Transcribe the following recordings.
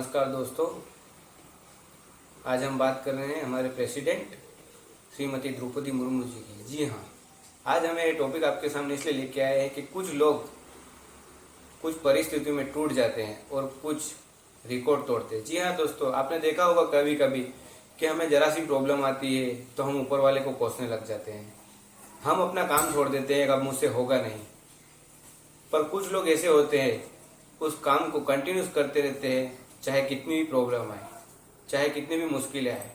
नमस्कार दोस्तों। आज हम बात कर रहे हैं हमारे प्रेसिडेंट श्रीमती द्रौपदी मुर्मू जी की। जी हाँ, आज हमें ये टॉपिक आपके सामने इसलिए लेके आए हैं कि कुछ लोग कुछ परिस्थितियों में टूट जाते हैं और कुछ रिकॉर्ड तोड़ते हैं। जी हाँ दोस्तों, आपने देखा होगा कभी कभी कि हमें जरा सी प्रॉब्लम आती है तो हम ऊपर वाले को कोसने लग जाते हैं, हम अपना काम छोड़ देते हैं, अब मुझसे होगा नहीं। पर कुछ लोग ऐसे होते हैं, उस काम को कंटिन्यूस करते रहते हैं, चाहे कितनी भी प्रॉब्लम आए, चाहे कितनी भी मुश्किलें आए,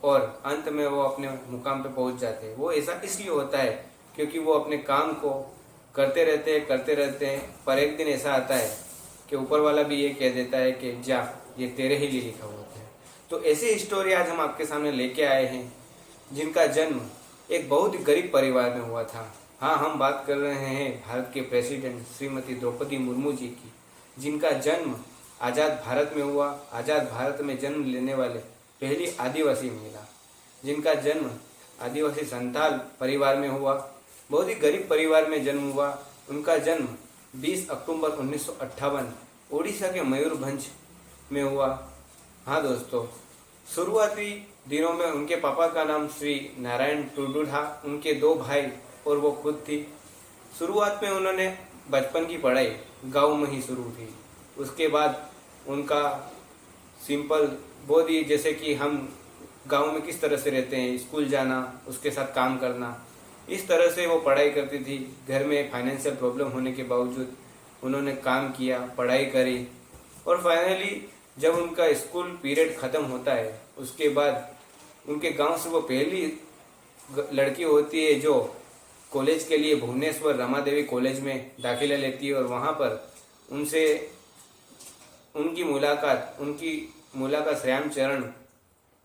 और अंत में वो अपने मुकाम पे पहुंच जाते हैं। वो ऐसा इसलिए होता है क्योंकि वो अपने काम को करते रहते हैं। पर एक दिन ऐसा आता है कि ऊपर वाला भी ये कह देता है कि जा, ये तेरे ही लिए लिखा हुआ है। तो ऐसी स्टोरी आज हम आपके सामने लेके आए हैं, जिनका जन्म एक बहुत ही गरीब परिवार में हुआ था। हाँ, हम बात कर रहे हैं भारत के प्रेसिडेंट श्रीमती द्रौपदी मुर्मू जी की, जिनका जन्म आज़ाद भारत में हुआ। आज़ाद भारत में जन्म लेने वाले पहली आदिवासी महिला, जिनका जन्म आदिवासी संथाल परिवार में हुआ, बहुत ही गरीब परिवार में जन्म हुआ। उनका जन्म 20 अक्टूबर 1958 उड़ीसा के मयूरभंज में हुआ। हाँ दोस्तों, शुरुआती दिनों में उनके पापा का नाम श्री नारायण टुडू था, उनके 2 भाई और वो खुद थी। शुरुआत में उन्होंने बचपन की पढ़ाई गांव में ही शुरू की। उसके बाद उनका सिंपल बहुत ही, जैसे कि हम गांव में किस तरह से रहते हैं, स्कूल जाना, उसके साथ काम करना, इस तरह से वो पढ़ाई करती थी। घर में फाइनेंशियल प्रॉब्लम होने के बावजूद उन्होंने काम किया, पढ़ाई करी, और फाइनली जब उनका स्कूल पीरियड ख़त्म होता है, उसके बाद उनके गांव से वो पहली लड़की होती है जो कॉलेज के लिए भुवनेश्वर रमा देवी कॉलेज में दाखिला लेती है, और वहाँ पर उनकी मुलाकात श्याम चरण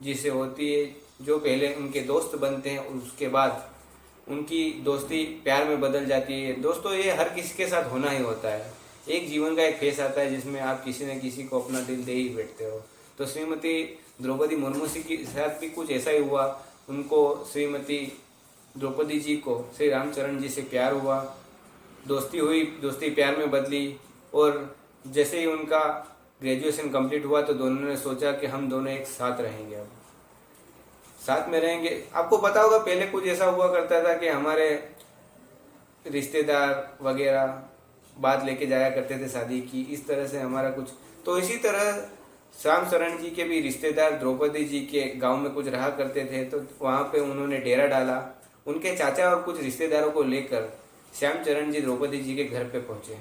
जी से होती है, जो पहले उनके दोस्त बनते हैं। उसके बाद उनकी दोस्ती प्यार में बदल जाती है। दोस्तों, ये हर किसी के साथ होना ही होता है। एक जीवन का एक फेस आता है जिसमें आप किसी न किसी को अपना दिल दे ही बैठते हो। तो श्रीमती द्रौपदी मुर्मू जी के साथ भी कुछ ऐसा ही हुआ। उनको श्रीमती द्रौपदी जी को श्री रामचरण जी से प्यार हुआ, दोस्ती हुई, दोस्ती प्यार में बदली, और जैसे ही उनका ग्रेजुएशन कंप्लीट हुआ तो दोनों ने सोचा कि हम दोनों एक साथ रहेंगे, अब साथ में रहेंगे। आपको पता होगा पहले कुछ ऐसा हुआ करता था कि हमारे रिश्तेदार वगैरह बात लेके जाया करते थे शादी की, इस तरह से हमारा कुछ। तो इसी तरह श्याम शरण जी के भी रिश्तेदार द्रौपदी जी के गांव में कुछ रहा करते थे, तो वहाँ पे उन्होंने डेरा डाला। उनके चाचा और कुछ रिश्तेदारों को लेकर श्याम चरण जी द्रौपदी जी के घर पे पहुंचे,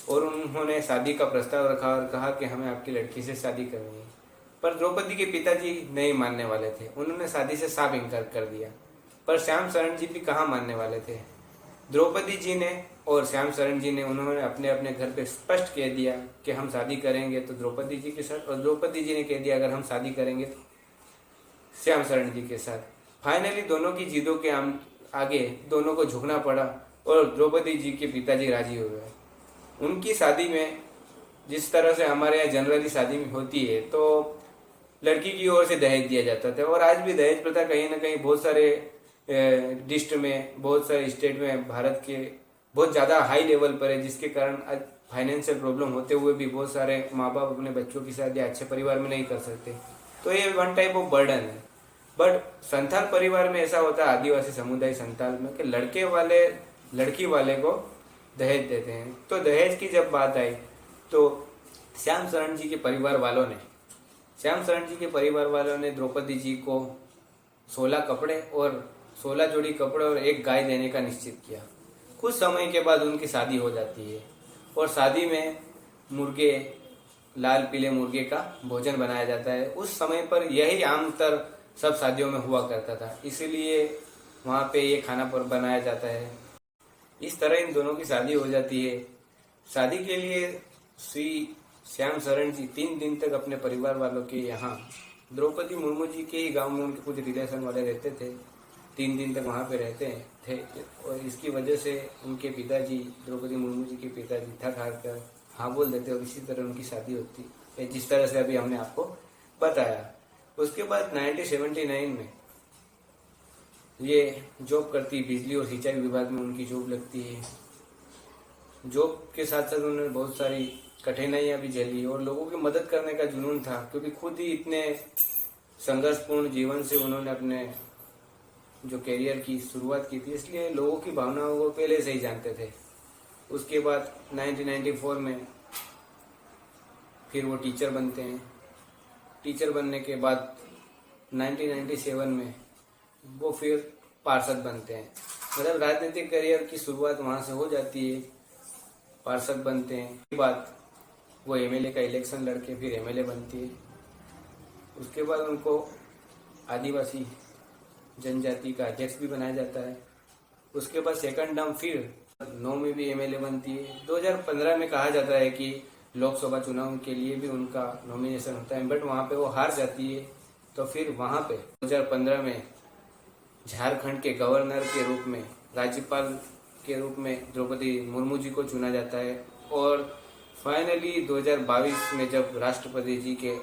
और उन्होंने शादी का प्रस्ताव रखा और कहा कि हमें आपकी लड़की से शादी करनी है। पर द्रौपदी के पिताजी नहीं मानने वाले थे, उन्होंने शादी से साफ इनकार कर दिया। पर श्याम शरण जी भी कहाँ मानने वाले थे। द्रौपदी जी ने और श्याम शरण जी ने उन्होंने अपने अपने घर पे स्पष्ट कह दिया कि हम शादी करेंगे तो द्रौपदी जी के साथ, और द्रौपदी जी ने कह दिया अगर हम शादी करेंगे तो श्याम शरण जी के साथ। फाइनली दोनों की जिदों के आगे दोनों को झुकना पड़ा, और द्रौपदी जी के पिताजी राजी हो गए। उनकी शादी में जिस तरह से हमारे यहाँ जनरली शादी में होती है, तो लड़की की ओर से दहेज दिया जाता था, और आज भी दहेज प्रथा कहीं ना कहीं बहुत सारे डिस्ट्रिक्ट में, बहुत सारे स्टेट में भारत के बहुत ज़्यादा हाई लेवल पर है, जिसके कारण आज फाइनेंशियल प्रॉब्लम होते हुए भी बहुत सारे माँ बाप अपने बच्चों की शादी अच्छे परिवार में नहीं कर सकते। तो ये वन टाइप ऑफ बर्डन है। बट संथाल परिवार में ऐसा होता है, आदिवासी समुदाय संथाल में, कि लड़के वाले लड़की वाले को दहेज देते हैं। तो दहेज की जब बात आई तो श्याम शरण जी के परिवार वालों ने द्रौपदी जी को 16 जोड़ी कपड़े और एक गाय देने का निश्चित किया। कुछ समय के बाद उनकी शादी हो जाती है, और शादी में मुर्गे, लाल पीले मुर्गे का भोजन बनाया जाता है। उस समय पर यही आमतौर सब शादियों में हुआ करता था, इसीलिए वहाँ पे ये खाना पर बनाया जाता है। इस तरह इन दोनों की शादी हो जाती है। शादी के लिए श्री श्याम शरण जी 3 दिन तक अपने परिवार वालों के यहाँ, द्रौपदी मुर्मू जी के ही गांव में उनके कुछ रिलेशन वाले रहते थे, 3 दिन तक वहाँ पे रहते थे। और इसकी वजह से उनके पिताजी, द्रौपदी मुर्मू जी के पिताजी थक हार कर हाँ बोल देते, और इसी तरह उनकी शादी होती है, जिस तरह से अभी हमने आपको बताया। उसके बाद 1979 में ये जॉब करती, बिजली और सिंचाई विभाग में उनकी जॉब लगती है। जॉब के साथ साथ उन्होंने बहुत सारी कठिनाइयाँ भी झेली और लोगों की मदद करने का जुनून था, क्योंकि खुद ही इतने संघर्षपूर्ण जीवन से उन्होंने अपने जो करियर की शुरुआत की थी, इसलिए लोगों की भावनाओं को पहले से ही जानते थे। उसके बाद 1994 में फिर वो टीचर बनते हैं। टीचर बनने के बाद 1997 में वो फिर पार्षद बनते हैं। मतलब राजनीतिक करियर की शुरुआत वहाँ से हो जाती है, पार्षद बनते हैं। उसके बाद वो एमएलए का इलेक्शन लड़के फिर एमएलए बनती है। उसके बाद उनको आदिवासी जनजाति का अध्यक्ष भी बनाया जाता है। उसके बाद सेकंड टर्म फिर 9 में भी एमएलए बनती है। 2015 में कहा जाता है कि लोकसभा चुनाव के लिए भी उनका नॉमिनेशन होता है, बट वहाँ पे वो हार जाती है। तो फिर वहाँ पे 2015 में झारखंड के गवर्नर के रूप में, राज्यपाल के रूप में द्रौपदी मुर्मू जी को चुना जाता है। और फाइनली 2022 में जब राष्ट्रपति जी के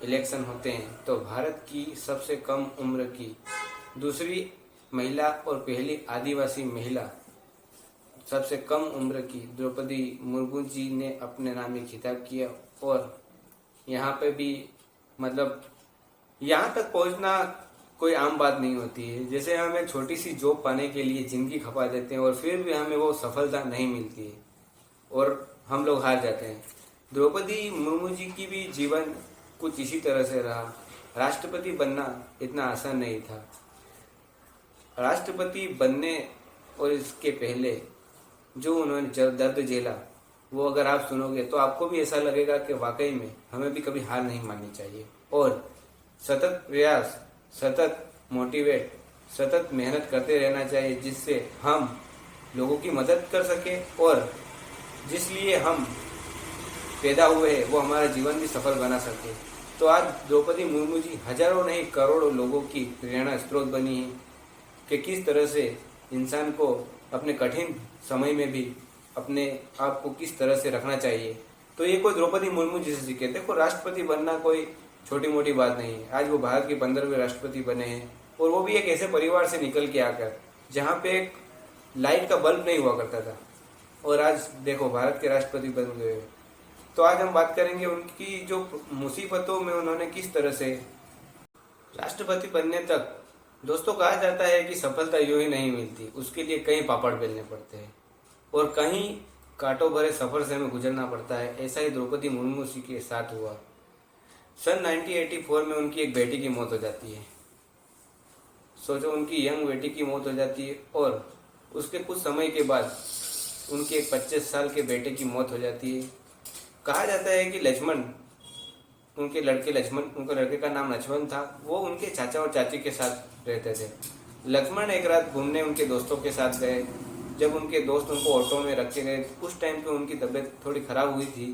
इलेक्शन होते हैं तो भारत की सबसे कम उम्र की दूसरी महिला और पहली आदिवासी महिला, सबसे कम उम्र की द्रौपदी मुर्मू जी ने अपने नाम ही खिताब किया। और यहाँ पे भी मतलब यहाँ तक पहुँचना कोई आम बात नहीं होती है। जैसे हम एक छोटी सी जॉब पाने के लिए जिंदगी खपा देते हैं और फिर भी हमें वो सफलता नहीं मिलती है और हम लोग हार जाते हैं। द्रौपदी मुर्मू जी की भी जीवन कुछ इसी तरह से रहा। राष्ट्रपति बनना इतना आसान नहीं था। राष्ट्रपति बनने और इसके पहले जो उन्होंने दर्द झेला, वो अगर आप सुनोगे तो आपको भी ऐसा लगेगा कि वाकई में हमें भी कभी हार नहीं माननी चाहिए और सतत प्रयास, सतत मोटिवेट, सतत मेहनत करते रहना चाहिए, जिससे हम लोगों की मदद कर सके और जिसलिए हम पैदा हुए हैं वो हमारा जीवन भी सफल बना सके। तो आज द्रौपदी मुर्मू जी हजारों नहीं करोड़ों लोगों की प्रेरणा स्रोत बनी है कि किस तरह से इंसान को अपने कठिन समय में भी अपने आप को किस तरह से रखना चाहिए। तो ये कोई द्रौपदी मुर्मू जी से सीखे। देखो, राष्ट्रपति बनना कोई छोटी मोटी बात नहीं है। आज वो भारत के 15वें राष्ट्रपति बने हैं और वो भी एक ऐसे परिवार से निकल के आकर जहाँ पे एक लाइट का बल्ब नहीं हुआ करता था और आज देखो भारत के राष्ट्रपति बन गए। तो आज हम बात करेंगे उनकी जो मुसीबतों में उन्होंने किस तरह से राष्ट्रपति बनने तक। दोस्तों, कहा जाता है कि सफलता यूं ही नहीं मिलती, उसके लिए कई पापड़ बेलने पड़ते हैं और कहीं कांटों भरे सफर से हमें गुजरना पड़ता है। ऐसा ही द्रौपदी मुर्मू जी के साथ हुआ। सन 1984 में उनकी एक बेटी की मौत हो जाती है। सोचो, उनकी यंग बेटी की मौत हो जाती है और उसके कुछ समय के बाद उनके एक 25 साल के बेटे की मौत हो जाती है। कहा जाता है कि लक्ष्मण, उनके लड़के का नाम लक्ष्मण था, वो उनके चाचा और चाची के साथ रहते थे। लक्ष्मण एक रात घूमने उनके दोस्तों के साथ गए। जब उनके दोस्त उनको ऑटो में रख के गए, उस टाइम पे उनकी तबीयत थोड़ी खराब हुई थी।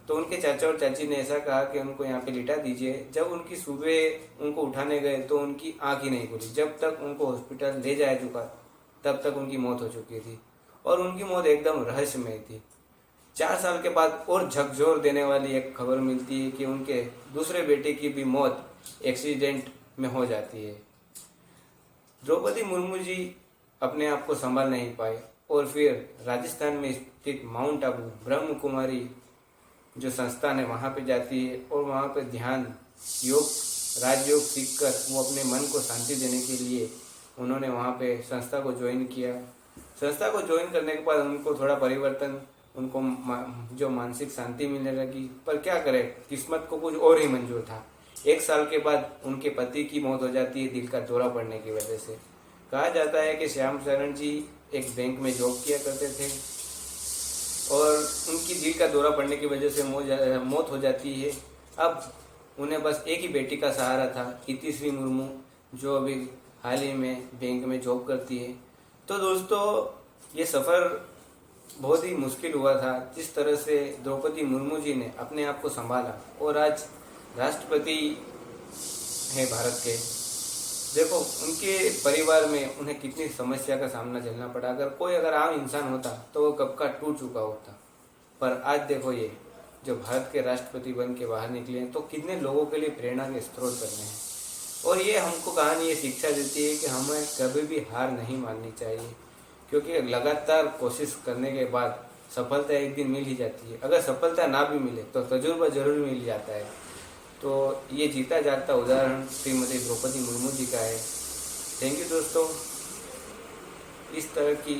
तो उनके चाचा और चाची ने ऐसा कहा कि उनको यहाँ पे लिटा दीजिए। जब उनकी सुबह उनको उठाने गए तो उनकी आँख ही नहीं खुली। जब तक उनको हॉस्पिटल ले जाया चुका तब तक उनकी मौत हो चुकी थी और उनकी मौत एकदम रहस्यमय थी। 4 साल के बाद और झकझोर देने वाली एक खबर मिलती है कि उनके दूसरे बेटे की भी मौत एक्सीडेंट में हो जाती है। द्रौपदी मुर्मू जी अपने आप को संभाल नहीं पाए और फिर राजस्थान में स्थित माउंट आबू ब्रह्म कुमारी जो संस्थान है वहाँ पे जाती है और वहाँ पे ध्यान, योग, राजयोग सीखकर वो अपने मन को शांति देने के लिए उन्होंने वहाँ पे संस्था को ज्वाइन किया। संस्था को ज्वाइन करने के बाद उनको थोड़ा परिवर्तन, उनको जो मानसिक शांति मिलने लगी। पर क्या करें, किस्मत को कुछ और ही मंजूर था। 1 साल के बाद उनके पति की मौत हो जाती है दिल का दौरा पड़ने की वजह से। कहा जाता है कि श्याम शरण जी एक बैंक में जॉब किया करते थे और उनकी दिल का दौरा पड़ने की वजह से मौत हो जाती है। अब उन्हें बस एक ही बेटी का सहारा था, इतिश्री मुर्मू, जो अभी हाल ही में बैंक में जॉब करती है। तो दोस्तों, ये सफ़र बहुत ही मुश्किल हुआ था। जिस तरह से द्रौपदी मुर्मू जी ने अपने आप को संभाला और आज राष्ट्रपति हैं भारत के। देखो, उनके परिवार में उन्हें कितनी समस्या का सामना झेलना पड़ा। अगर आम इंसान होता तो वो कब का टूट चुका होता। पर आज देखो, ये जो भारत के राष्ट्रपति बन के बाहर निकले हैं तो कितने लोगों के लिए प्रेरणा के स्रोत बने हैं। और ये हमको कहानी ये शिक्षा देती है कि हमें कभी भी हार नहीं माननी चाहिए, क्योंकि लगातार कोशिश करने के बाद सफलता एक दिन मिल ही जाती है। अगर सफलता ना भी मिले तो तजुर्बा जरूर मिल जाता है। तो ये जीता जागता उदाहरण श्रीमती द्रौपदी मुर्मू जी का है। थैंक यू दोस्तों। इस तरह की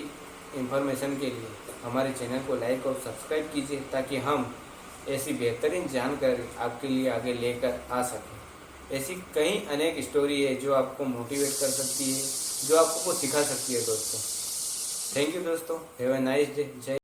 इंफॉर्मेशन के लिए हमारे चैनल को लाइक और सब्सक्राइब कीजिए, ताकि हम ऐसी बेहतरीन जानकारी आपके लिए आगे लेकर आ सकें। ऐसी कई अनेक स्टोरी है जो आपको मोटिवेट कर सकती है, जो आपको सिखा सकती है दोस्तों। थैंक यू दोस्तों। Have a nice day. जय